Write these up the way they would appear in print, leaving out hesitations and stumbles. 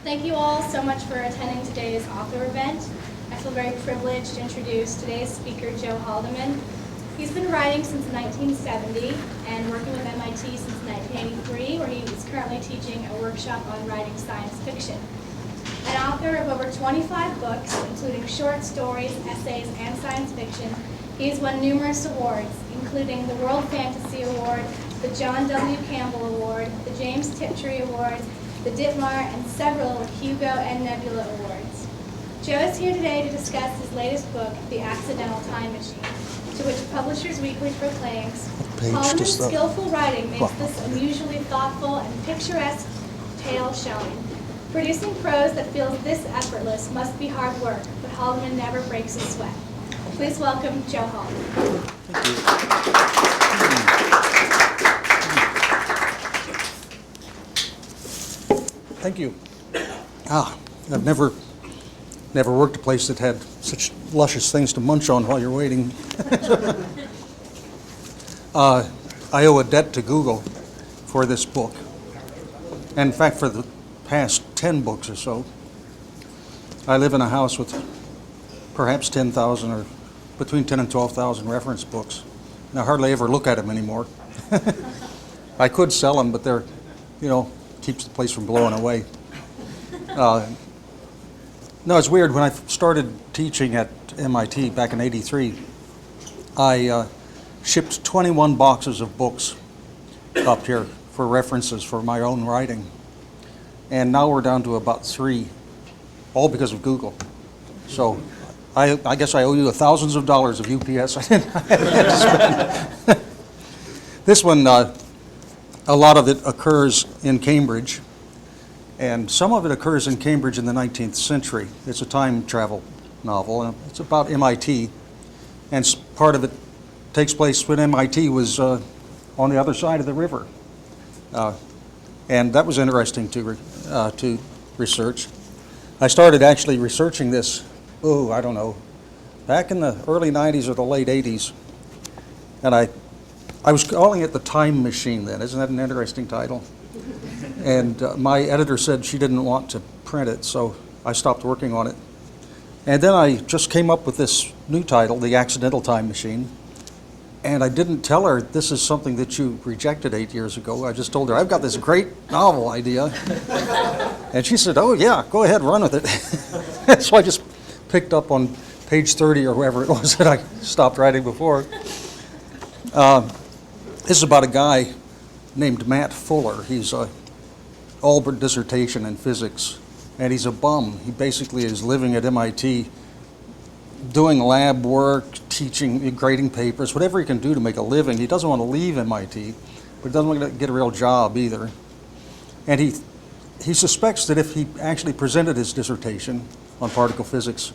Thank you all so much for attending today's author event. I feel very privileged to introduce today's speaker, Joe Haldeman. He's been writing since 1970 and working with MIT since 1983, where he is currently teaching a workshop on writing science fiction. An author of over 25 books, including short stories, essays, and science fiction, he has won numerous awards, including the World Fantasy Award, the John W. Campbell Award, the James Tiptree Award, the Ditmar, and several Hugo and Nebula Awards. Joe is here today to discuss his latest book, The Accidental Time Machine, to which Publishers Weekly proclaims, Haldeman's skillful writing makes this unusually thoughtful and picturesque tale shine. Producing prose that feels this effortless must be hard work, but Haldeman never breaks a sweat. Please welcome Joe Haldeman. Thank you. I've never worked a place that had such luscious things to munch on while you're waiting. I owe a debt to Google for this book. And in fact, for the past 10 books or so, I live in a house with perhaps 10,000 or between 10 and 12,000 reference books. And I hardly ever look at them anymore. I could sell them, but they're, keeps the place from blowing away. No, it's weird. When I started teaching at MIT back in '83, I shipped 21 boxes of books up here for references for my own writing. And now we're down to about 3, all because of Google. So I guess I owe you thousands of dollars of UPS I didn't have to spend. This one, a lot of it occurs in Cambridge, and some of it occurs in Cambridge in the 19th century. It's a time travel novel, and it's about MIT, and part of it takes place when MIT was on the other side of the river. And that was interesting to research. I started actually researching this, I don't know, back in the early 90s or the late 80s, and I was calling it The Time Machine then. Isn't that an interesting title? And my editor said she didn't want to print it, so I stopped working on it. And then I just came up with this new title, The Accidental Time Machine. And I didn't tell her this is something that you rejected 8 years ago. I just told her, I've got this great novel idea. And she said, oh yeah, go ahead, run with it. So I just picked up on page 30 or wherever it was that I stopped writing before. This is about a guy named Matt Fuller. He's an Albert dissertation in physics, and he's a bum. He basically is living at MIT, doing lab work, teaching, grading papers, whatever he can do to make a living. He doesn't want to leave MIT, but he doesn't want to get a real job either. And he suspects that if he actually presented his dissertation on particle physics,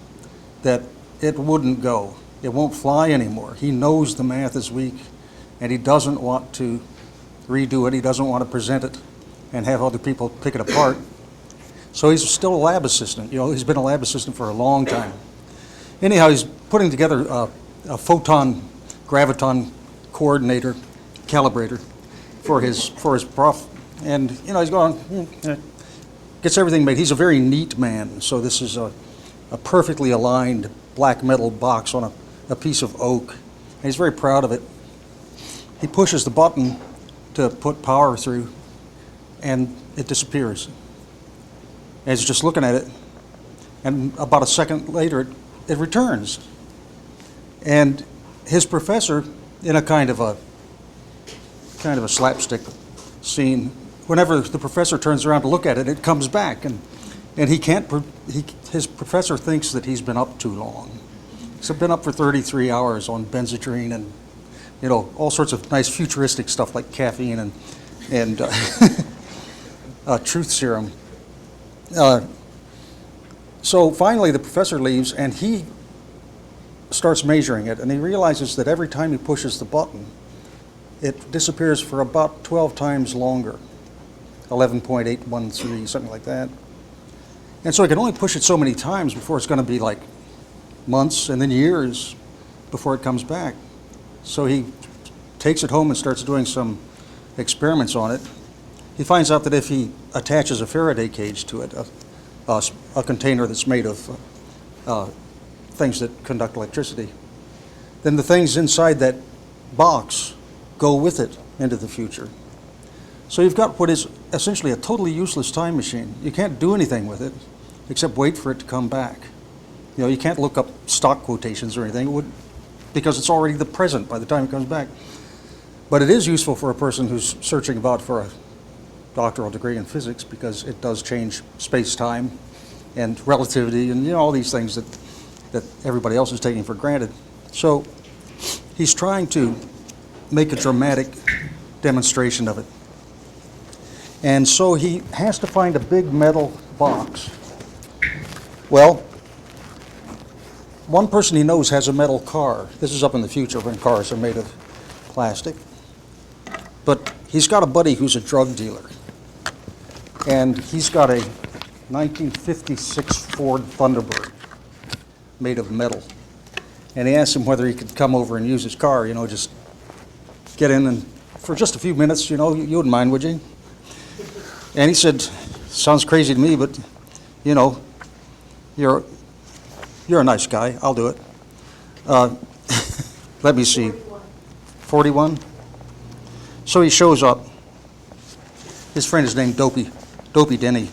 that it wouldn't go. It won't fly anymore. He knows the math is weak, and he doesn't want to redo it. He doesn't want to present it and have other people pick it apart. So he's still a lab assistant. He's been a lab assistant for a long time. Anyhow, he's putting together a photon graviton coordinator, calibrator for his prof. And, he's going, gets everything made. He's a very neat man. So this is a perfectly aligned black metal box on a piece of oak. And he's very proud of it. He pushes the button to put power through, and it disappears. And he's just looking at it, and about a second later, it returns. And his professor, in a kind of a slapstick scene, whenever the professor turns around to look at it, it comes back, and his professor thinks that he's been up too long. He's been up for 33 hours on Benzedrine and all sorts of nice futuristic stuff like caffeine and truth serum. So finally the professor leaves, and he starts measuring it, and he realizes that every time he pushes the button, it disappears for about 12 times longer, 11.813, something like that. And so he can only push it so many times before it's going to be like months and then years before it comes back. So he takes it home and starts doing some experiments on it. He finds out that if he attaches a Faraday cage to it, a container that's made of things that conduct electricity. Then the things inside that box go with it into the future. So you've got what is essentially a totally useless time machine. You can't do anything with it except wait for it to come back. You know, you can't look up stock quotations or anything because it's already the present by the time it comes back. But it is useful for a person who's searching about for a doctoral degree in physics because it does change space-time and relativity and, you know, all these things that everybody else is taking for granted. So he's trying to make a dramatic demonstration of it. And so he has to find a big metal box. Well, one person he knows has a metal car. This is up in the future when cars are made of plastic. But he's got a buddy who's a drug dealer. And he's got a 1956 Ford Thunderbird made of metal. And he asked him whether he could come over and use his car, you know, just get in and for just a few minutes, you know, you wouldn't mind, would you? And he said, sounds crazy to me, but, you know, you're a nice guy. I'll do it. Let me see. 41? So he shows up. His friend is named Dopey Denny.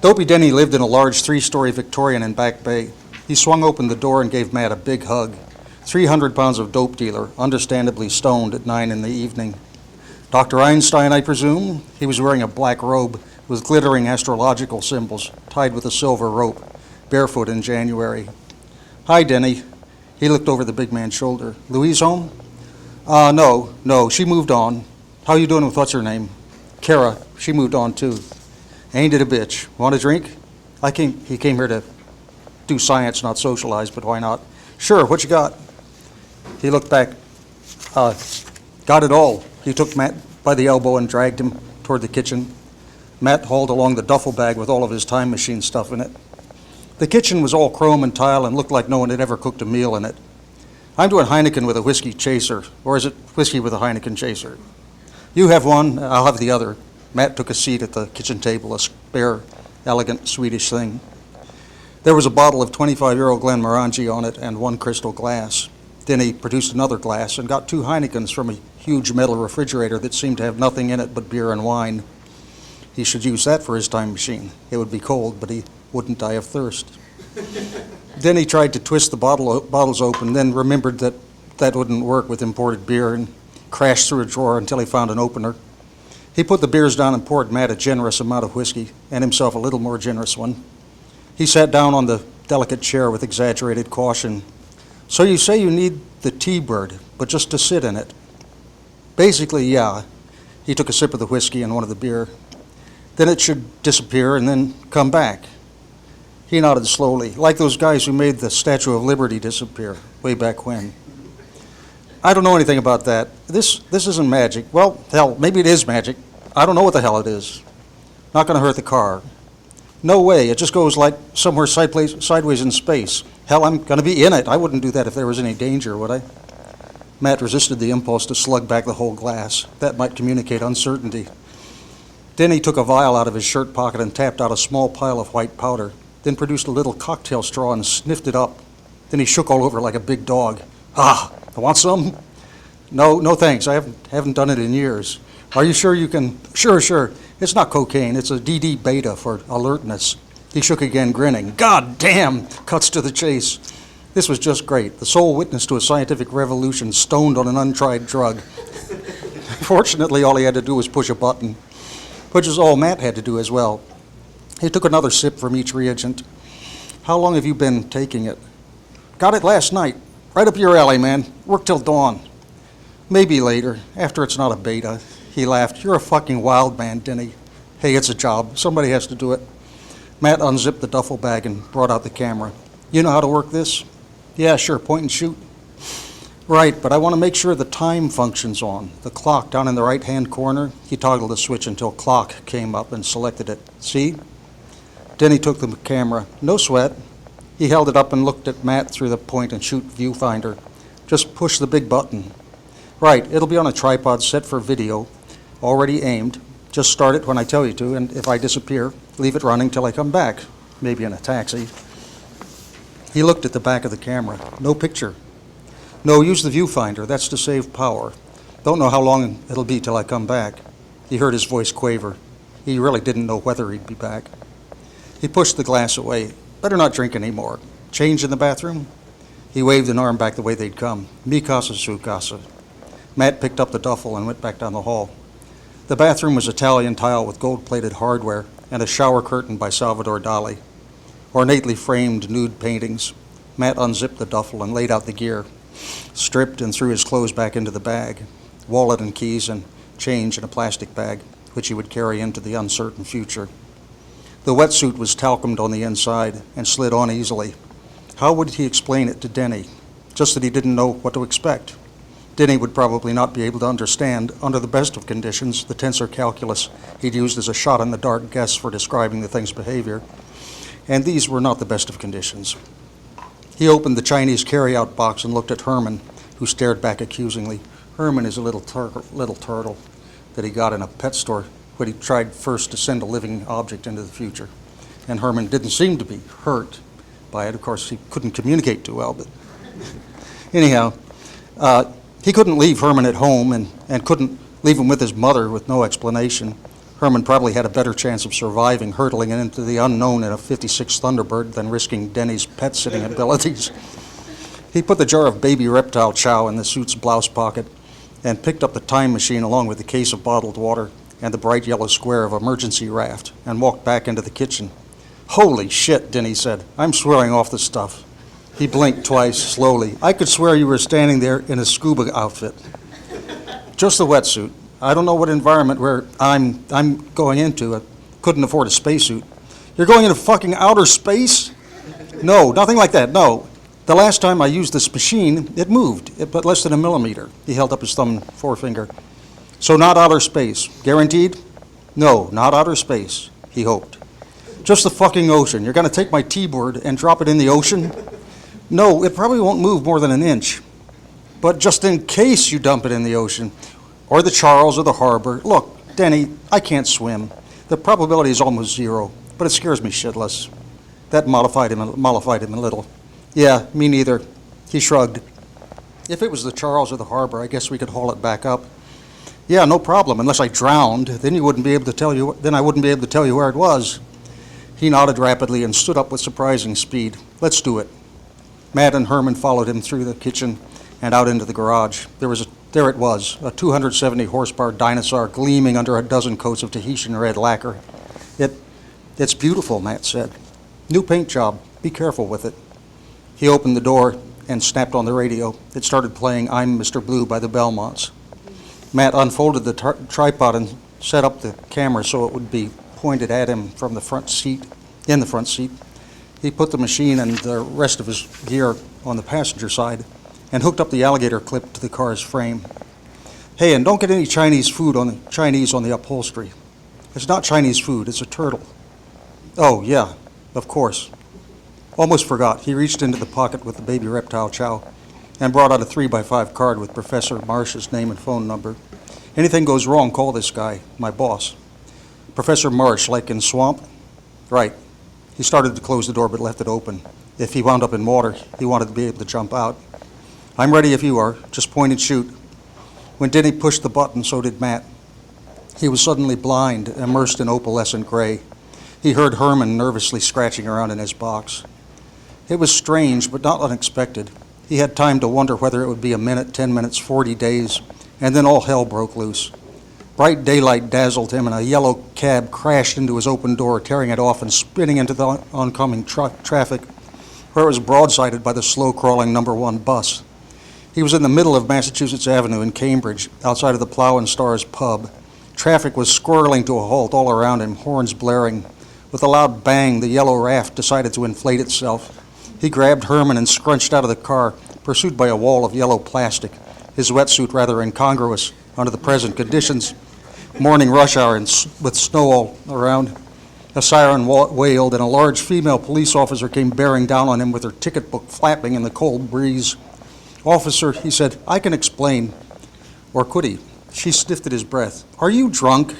Dopey Denny lived in a large 3-story Victorian in Back Bay. He swung open the door and gave Matt a big hug. 300 pounds of dope dealer, understandably stoned at 9 in the evening. Dr. Einstein, I presume? He was wearing a black robe with glittering astrological symbols tied with a silver rope, barefoot in January. Hi, Denny. He looked over the big man's shoulder. Louise home? No, she moved on. How you doing with what's her name? Kara, she moved on too. Ain't it a bitch? Want a drink? He came here to do science, not socialize, but why not? Sure, what you got? He looked back. Got it all. He took Matt by the elbow and dragged him toward the kitchen. Matt hauled along the duffel bag with all of his time machine stuff in it. The kitchen was all chrome and tile and looked like no one had ever cooked a meal in it. I'm doing Heineken with a whiskey chaser, or is it whiskey with a Heineken chaser? You have one, I'll have the other. Matt took a seat at the kitchen table, a spare, elegant Swedish thing. There was a bottle of 25-year-old Glenmorangie on it and one crystal glass. Then he produced another glass and got 2 Heinekens from a huge metal refrigerator that seemed to have nothing in it but beer and wine. He should use that for his time machine. It would be cold, but he wouldn't die of thirst. Then he tried to twist the bottles open, then remembered that wouldn't work with imported beer and crashed through a drawer until he found an opener. He put the beers down and poured Matt a generous amount of whiskey and himself a little more generous one. He sat down on the delicate chair with exaggerated caution. So you say you need the T-Bird, but just to sit in it? Basically, yeah. He took a sip of the whiskey and one of the beer. Then it should disappear and then come back. He nodded slowly, like those guys who made the Statue of Liberty disappear way back when. I don't know anything about that. This isn't magic. Well, hell, maybe it is magic. I don't know what the hell it is. Not going to hurt the car. No way. It just goes like somewhere sideways in space. Hell, I'm going to be in it. I wouldn't do that if there was any danger, would I? Matt resisted the impulse to slug back the whole glass. That might communicate uncertainty. Then he took a vial out of his shirt pocket and tapped out a small pile of white powder, then produced a little cocktail straw and sniffed it up. Then he shook all over like a big dog. Ah, I want some? No thanks. I haven't done it in years. Are you sure you can? Sure. It's not cocaine. It's a DD beta for alertness. He shook again, grinning. God damn! Cuts to the chase. This was just great. The sole witness to a scientific revolution stoned on an untried drug. Fortunately, all he had to do was push a button, which is all Matt had to do as well. He took another sip from each reagent. How long have you been taking it? Got it last night. Right up your alley, man. Work till dawn. Maybe later, after it's not a beta. He laughed. You're a fucking wild man, Denny. Hey, it's a job. Somebody has to do it. Matt unzipped the duffel bag and brought out the camera. You know how to work this? Yeah, sure. Point and shoot. Right, but I want to make sure the time function's on. The clock down in the right-hand corner, he toggled the switch until clock came up and selected it. See? Denny took the camera. No sweat. He held it up and looked at Matt through the point and shoot viewfinder. Just push the big button. Right, it'll be on a tripod set for video, already aimed. Just start it when I tell you to, and if I disappear, leave it running till I come back, maybe in a taxi. He looked at the back of the camera. No picture. No, use the viewfinder. That's to save power. Don't know how long it'll be till I come back. He heard his voice quaver. He really didn't know whether he'd be back. He pushed the glass away. Better not drink anymore. Change in the bathroom? He waved an arm back the way they'd come. Mi casa, su casa. Matt picked up the duffel and went back down the hall. The bathroom was Italian tile with gold-plated hardware and a shower curtain by Salvador Dali. Ornately framed nude paintings. Matt unzipped the duffel and laid out the gear, stripped and threw his clothes back into the bag, wallet and keys and change in a plastic bag, which he would carry into the uncertain future. The wetsuit was talcumed on the inside and slid on easily. How would he explain it to Denny? Just that he didn't know what to expect. Denny would probably not be able to understand, under the best of conditions, the tensor calculus he'd used as a shot-in-the-dark guess for describing the thing's behavior. And these were not the best of conditions. He opened the Chinese carry-out box and looked at Herman, who stared back accusingly. Herman is a little turtle that he got in a pet store when he tried first to send a living object into the future. And Herman didn't seem to be hurt by it. Of course, he couldn't communicate too well, but anyhow, he couldn't leave Herman at home and couldn't leave him with his mother with no explanation. Herman probably had a better chance of surviving hurtling into the unknown in a 56 Thunderbird than risking Denny's pet-sitting abilities. He put the jar of baby reptile chow in the suit's blouse pocket and picked up the time machine along with the case of bottled water and the bright yellow square of emergency raft and walked back into the kitchen. "Holy shit," Denny said. "I'm swearing off the stuff." He blinked twice, slowly. "I could swear you were standing there in a scuba outfit." "Just a wetsuit. I don't know what environment where I'm going into. I couldn't afford a spacesuit." "You're going into fucking outer space?" "No, nothing like that, no. The last time I used this machine, it moved, but less than a millimeter." He held up his thumb and forefinger. "So not outer space. Guaranteed?" "No, not outer space," he hoped. "Just the fucking ocean. You're going to take my T-board and drop it in the ocean?" "No, it probably won't move more than an inch. But just in case you dump it in the ocean, or the Charles or the harbor. Look, Denny, I can't swim. The probability is almost zero, but it scares me shitless." That mollified him a little. "Yeah, me neither." He shrugged. "If it was the Charles or the harbor, I guess we could haul it back up." "Yeah, no problem, unless I drowned. Then I wouldn't be able to tell you where it was." He nodded rapidly and stood up with surprising speed. "Let's do it." Matt and Herman followed him through the kitchen and out into the garage. There it was, a 270 horsepower dinosaur gleaming under a dozen coats of Tahitian red lacquer. It's beautiful," Matt said. "New paint job. Be careful with it." He opened the door and snapped on the radio. It started playing "I'm Mr. Blue" by the Belmonts. Matt unfolded the tripod and set up the camera so it would be pointed at him from the front seat. He put the machine and the rest of his gear on the passenger side and hooked up the alligator clip to the car's frame. "Hey, and don't get any Chinese on the upholstery. It's not Chinese food, it's a turtle." "Oh, yeah, of course. Almost forgot." He reached into the pocket with the baby reptile chow and brought out a 3x5 card with Professor Marsh's name and phone number. "Anything goes wrong, call this guy, my boss." "Professor Marsh, like in Swamp?" "Right." He started to close the door but left it open. If he wound up in water, he wanted to be able to jump out. "I'm ready if you are. Just point and shoot." When Denny pushed the button, so did Matt. He was suddenly blind, immersed in opalescent gray. He heard Herman nervously scratching around in his box. It was strange, but not unexpected. He had time to wonder whether it would be a minute, 10 minutes, 40 days, and then all hell broke loose. Bright daylight dazzled him, and a yellow cab crashed into his open door, tearing it off and spinning into the oncoming traffic, where it was broadsided by the slow-crawling number 1 bus. He was in the middle of Massachusetts Avenue in Cambridge, outside of the Plow and Stars pub. Traffic was squirreling to a halt all around him, horns blaring. With a loud bang, the yellow raft decided to inflate itself. He grabbed Herman and scrunched out of the car, pursued by a wall of yellow plastic, his wetsuit rather incongruous under the present conditions. Morning rush hour with snow all around. A siren wailed, and a large female police officer came bearing down on him with her ticket book flapping in the cold breeze. "Officer," he said, "I can explain." Or could he? She sniffed at his breath. "Are you drunk?"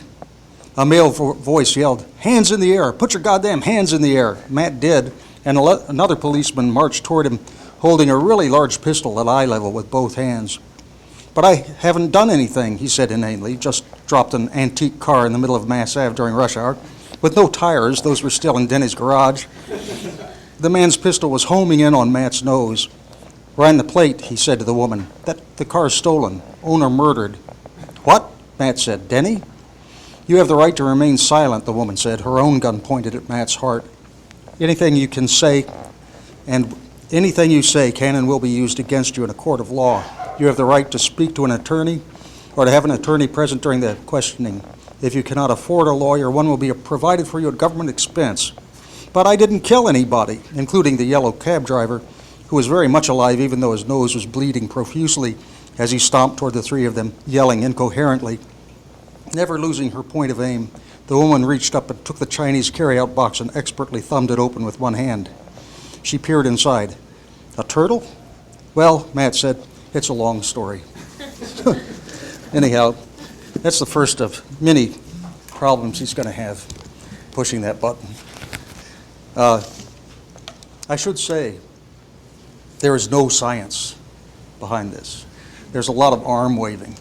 A male voice yelled, "Hands in the air! Put your goddamn hands in the air!" Matt did, and another policeman marched toward him holding a really large pistol at eye level with both hands. "But I haven't done anything," he said inanely. "Just dropped an antique car in the middle of Mass Ave during rush hour with no tires. Those were still in Denny's garage." The man's pistol was homing in on Matt's nose. "Ran the plate," he said to the woman. "The car's stolen. Owner murdered." "What?" Matt said. "Denny?" "You have the right to remain silent," the woman said, her own gun pointed at Matt's heart. Anything you say can and will be used against you in a court of law. You have the right to speak to an attorney or to have an attorney present during the questioning. If you cannot afford a lawyer, one will be provided for you at government expense." "But I didn't kill anybody," including the yellow cab driver, who was very much alive even though his nose was bleeding profusely as he stomped toward the three of them, yelling incoherently. Never losing her point of aim, the woman reached up and took the Chinese carry-out box and expertly thumbed it open with one hand. She peered inside. "A turtle?" "Well," Matt said, "it's a long story." Anyhow, that's the first of many problems he's going to have pushing that button. I should say, there is no science behind this. There's a lot of arm waving.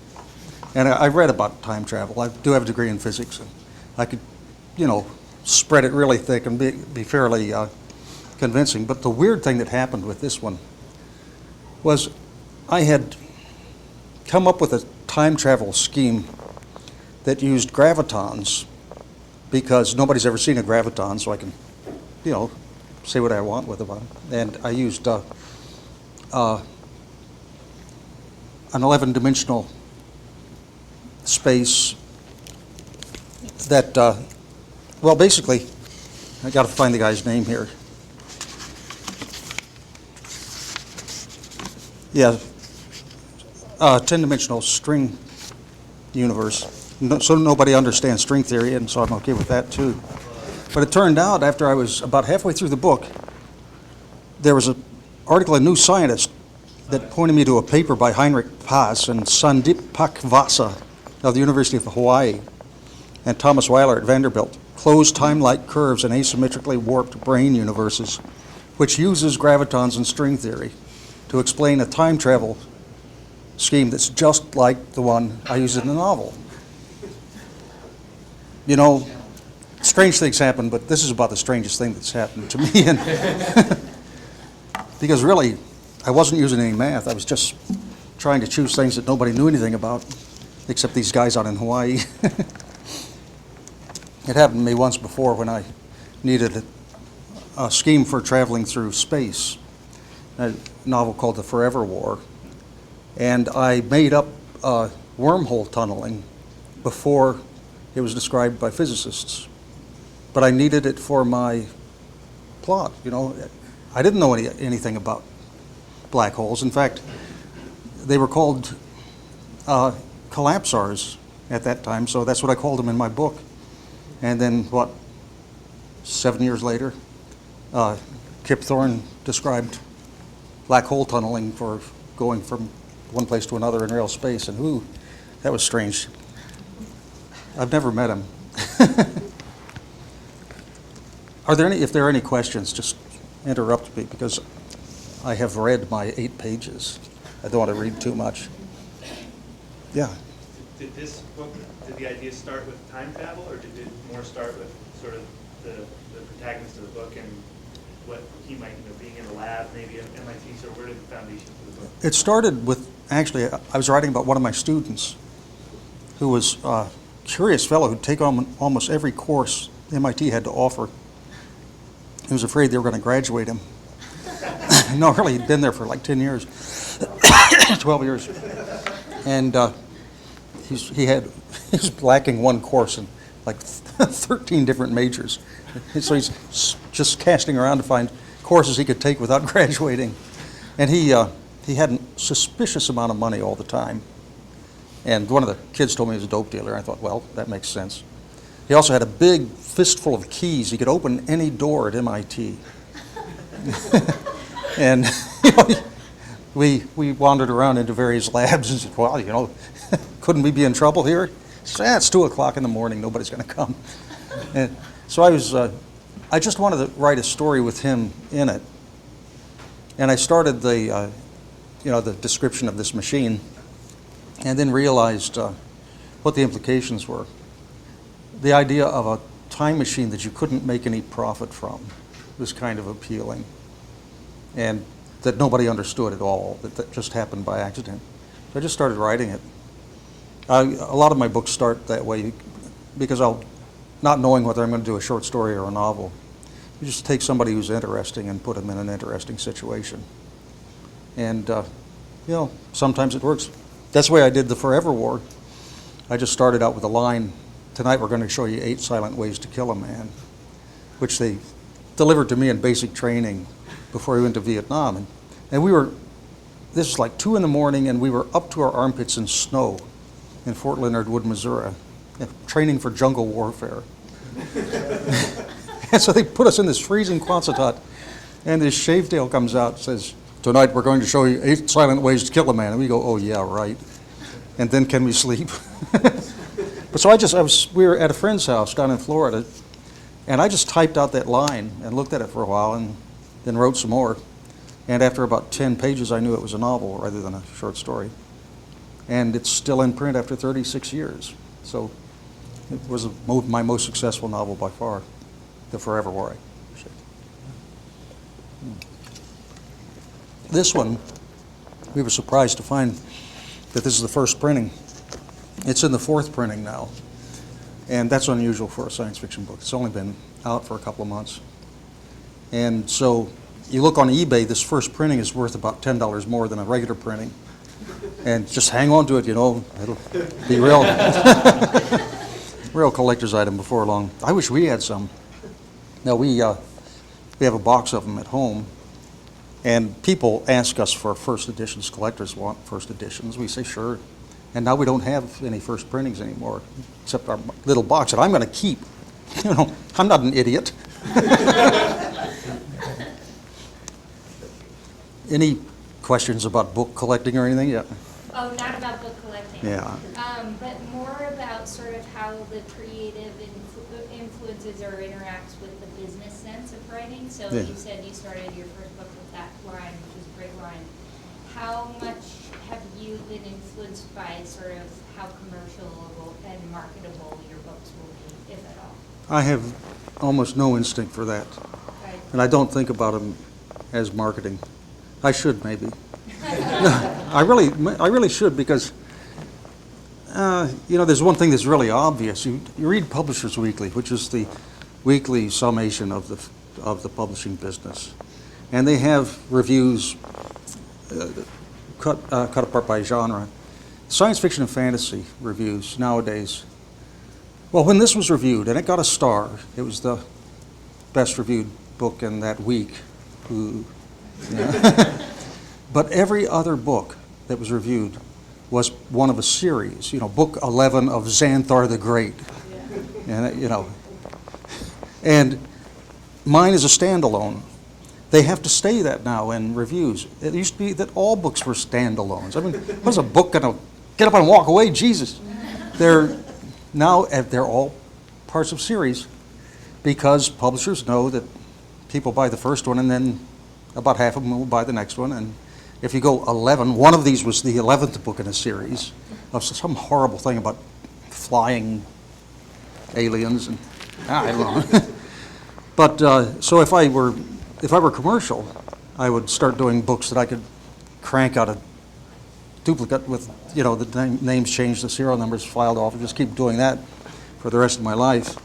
And I read about time travel. I do have a degree in physics, and I could, spread it really thick and be fairly convincing. But the weird thing that happened with this one was I had come up with a time travel scheme that used gravitons, because nobody's ever seen a graviton, so I can, say what I want with them. And I used an 11-dimensional space that, basically, I got to find the guy's name here. Yeah, 10-dimensional string universe. So nobody understands string theory, and so I'm okay with that too. But it turned out, after I was about halfway through the book, there was an article in New Scientist that pointed me to a paper by Heinrich Paas and Sandip Pakvasa of the University of Hawaii and Thomas Weiler at Vanderbilt, Closed Time-like Curves in Asymmetrically Warped Brain Universes, which uses gravitons and string theory to explain a time travel scheme that's just like the one I use in the novel. Strange things happen, but this is about the strangest thing that's happened to me. And because really, I wasn't using any math. I was just trying to choose things that nobody knew anything about, except these guys out in Hawaii. It happened to me once before when I needed a scheme for traveling through space, a novel called The Forever War. And I made up wormhole tunneling before it was described by physicists. But I needed it for my plot, I didn't know anything about black holes. In fact, they were called collapsars at that time, so that's what I called them in my book. And then, 7 years later, Kip Thorne described black hole tunneling for going from one place to another in real space, and that was strange. I've never met him. If there are any questions, just interrupt me, because I have read my 8 pages. I don't want to read too much. Yeah. Did this book, did the idea start with time travel, or did it more start with sort of the protagonist of the book and what he might, being in a lab, maybe at MIT, so where did the foundation for the book? It started with, actually, I was writing about one of my students who was a curious fellow who'd take on almost every course MIT had to offer. He was afraid they were going to graduate him. No, really, he'd been there for like 10 years, 12 years. And he was lacking one course in like 13 different majors. So he's just casting around to find courses he could take without graduating. And he had a suspicious amount of money all the time. And one of the kids told me he was a dope dealer. I thought, well, that makes sense. He also had a big fistful of keys. He could open any door at MIT. And we wandered around into various labs and said, well, couldn't we be in trouble here? He So, it's 2 o'clock in the morning, nobody's going to come. And so I just wanted to write a story with him in it. And I started the description of this machine, and then realized what the implications were. The idea of a time machine that you couldn't make any profit from was kind of appealing, and that nobody understood at all, that just happened by accident. So I just started writing it. A lot of my books start that way because not knowing whether I'm going to do a short story or a novel, you just take somebody who's interesting and put them in an interesting situation. And, sometimes it works. That's the way I did The Forever War. I just started out with a line, "Tonight we're going to show you 8 silent ways to kill a man," which they delivered to me in basic training before we went to Vietnam. And this was like 2 in the morning, and we were up to our armpits in snow in Fort Leonard Wood, Missouri, training for jungle warfare. And so they put us in this freezing Quonset, and this Shavedale comes out and says, "Tonight we're going to show you 8 silent ways to kill a man." And we go, "Oh yeah, right." And then can we sleep? But so we were at a friend's house down in Florida, and I just typed out that line and looked at it for a while and then wrote some more. And after about 10 pages, I knew it was a novel rather than a short story. And it's still in print after 36 years. So it was my most successful novel by far, The Forever War. This one, we were surprised to find that this is the first printing. It's in the 4th printing now. And that's unusual for a science fiction book. It's only been out for a couple of months. And so you look on eBay, this first printing is worth about $10 more than a regular printing. And just hang on to it, it'll be real collector's item before long. I wish we had some. Now we have a box of them at home, and people ask us for first editions. Collectors want first editions. We say sure. And now we don't have any first printings anymore, except our little box that I'm going to keep. I'm not an idiot. Any questions about book collecting or anything yet? Oh, not about book collecting. Yeah. But more about sort of how the creative influences or interacts with the business sense of writing. So Yeah. you said you started your first book with that line, which is a great line. How much have you been influenced by sort of how commercial and marketable your books will be, if at all? I have almost no instinct for that. Right. And I don't think about them as marketing. I should, maybe. I really should, because there's one thing that's really obvious. You read Publishers Weekly, which is the weekly summation of the publishing business, and they have reviews cut apart by genre. Science fiction and fantasy reviews nowadays. Well, when this was reviewed, and it got a star, it was the best reviewed book in that week. Ooh. Yeah. But every other book that was reviewed was one of a series, book 11 of Xanthar the Great. And, and mine is a standalone. They have to say that now in reviews. It used to be that all books were standalones. I mean, what's a book going to get up and walk away? Jesus. They're all parts of series, because publishers know that people buy the first one, and then about half of them will buy the next one. And if you go 11, one of these was the 11th book in a series of some horrible thing about flying aliens, and I don't know. But so if I were commercial, I would start doing books that I could crank out a duplicate with, the names changed, the serial numbers filed off, and just keep doing that for the rest of my life,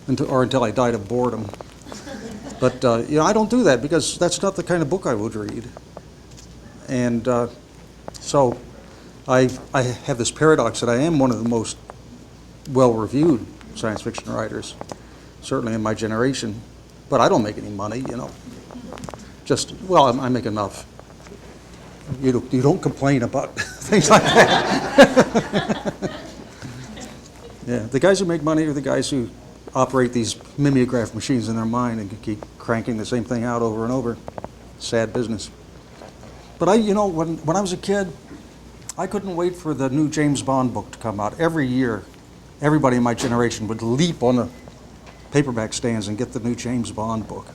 until I died of boredom. But I don't do that, because that's not the kind of book I would read. And so I have this paradox that I am one of the most well-reviewed science fiction writers, certainly in my generation, but I don't make any money, I make enough. You don't complain about things like that. Yeah, the guys who make money are the guys who operate these mimeograph machines in their mind and can keep cranking the same thing out over and over. Sad business. But when I was a kid, I couldn't wait for the new James Bond book to come out. Every year, everybody in my generation would leap on the paperback stands and get the new James Bond book.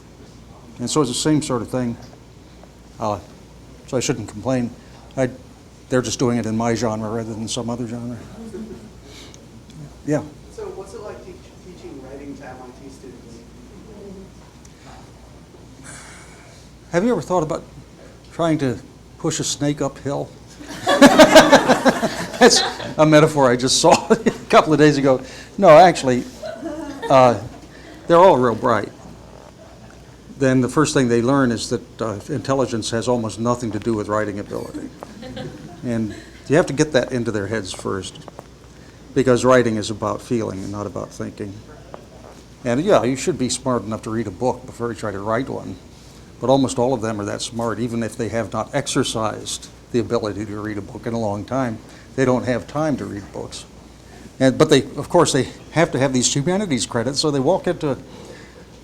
And so it's the same sort of thing. So I shouldn't complain. They're just doing it in my genre rather than some other genre. Yeah. So what's it like teaching writing to MIT students? Have you ever thought about trying to push a snake uphill? That's a metaphor I just saw a couple of days ago. No, actually, they're all real bright. Then the first thing they learn is that intelligence has almost nothing to do with writing ability. And you have to get that into their heads first, because writing is about feeling and not about thinking. And yeah, you should be smart enough to read a book before you try to write one. But almost all of them are that smart, even if they have not exercised the ability to read a book in a long time. They don't have time to read books. But they, of course, they have to have these humanities credits, so they walk into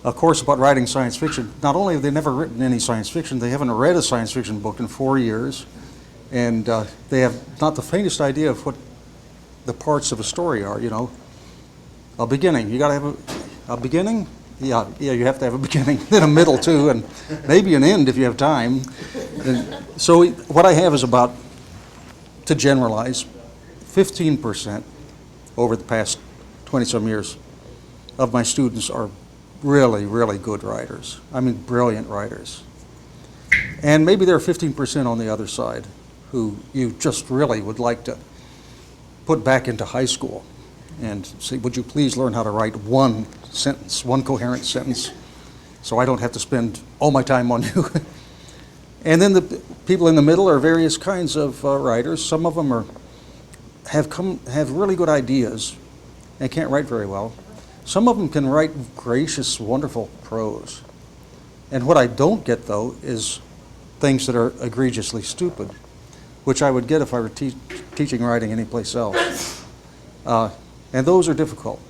a course about writing science fiction. Not only have they never written any science fiction, they haven't read a science fiction book in 4 years, and they have not the faintest idea of what the parts of a story are, you know. A beginning, you gotta have a beginning? Yeah, you have to have a beginning, then a middle too, and maybe an end if you have time. And so what I have is about, to generalize, 15% over the past 20-some years of my students are really, really good writers. I mean, brilliant writers. And maybe there are 15% on the other side who you just really would like to put back into high school and say, would you please learn how to write one sentence, one coherent sentence, so I don't have to spend all my time on you. And then the people in the middle are various kinds of writers. Some of them have really good ideas and can't write very well. Some of them can write gracious, wonderful prose. And what I don't get, though, is things that are egregiously stupid, which I would get if I were teaching writing anyplace else. And those are difficult.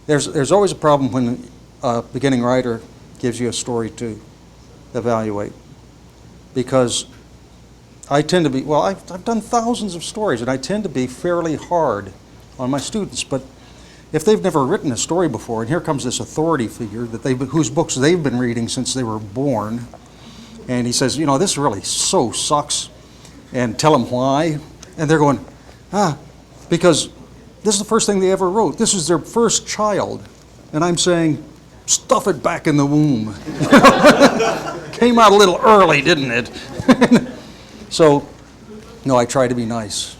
There's always a problem when a beginning writer gives you a story to evaluate, because I tend to be, well, I've done thousands of stories, and I tend to be fairly hard on my students, but if they've never written a story before, and here comes this authority figure whose books they've been reading since they were born, and he says, you know, this really so sucks, and tell them why, and they're going, because this is the first thing they ever wrote. This is their first child. And I'm saying, stuff it back in the womb. Came out a little early, didn't it? So, no, I try to be nice.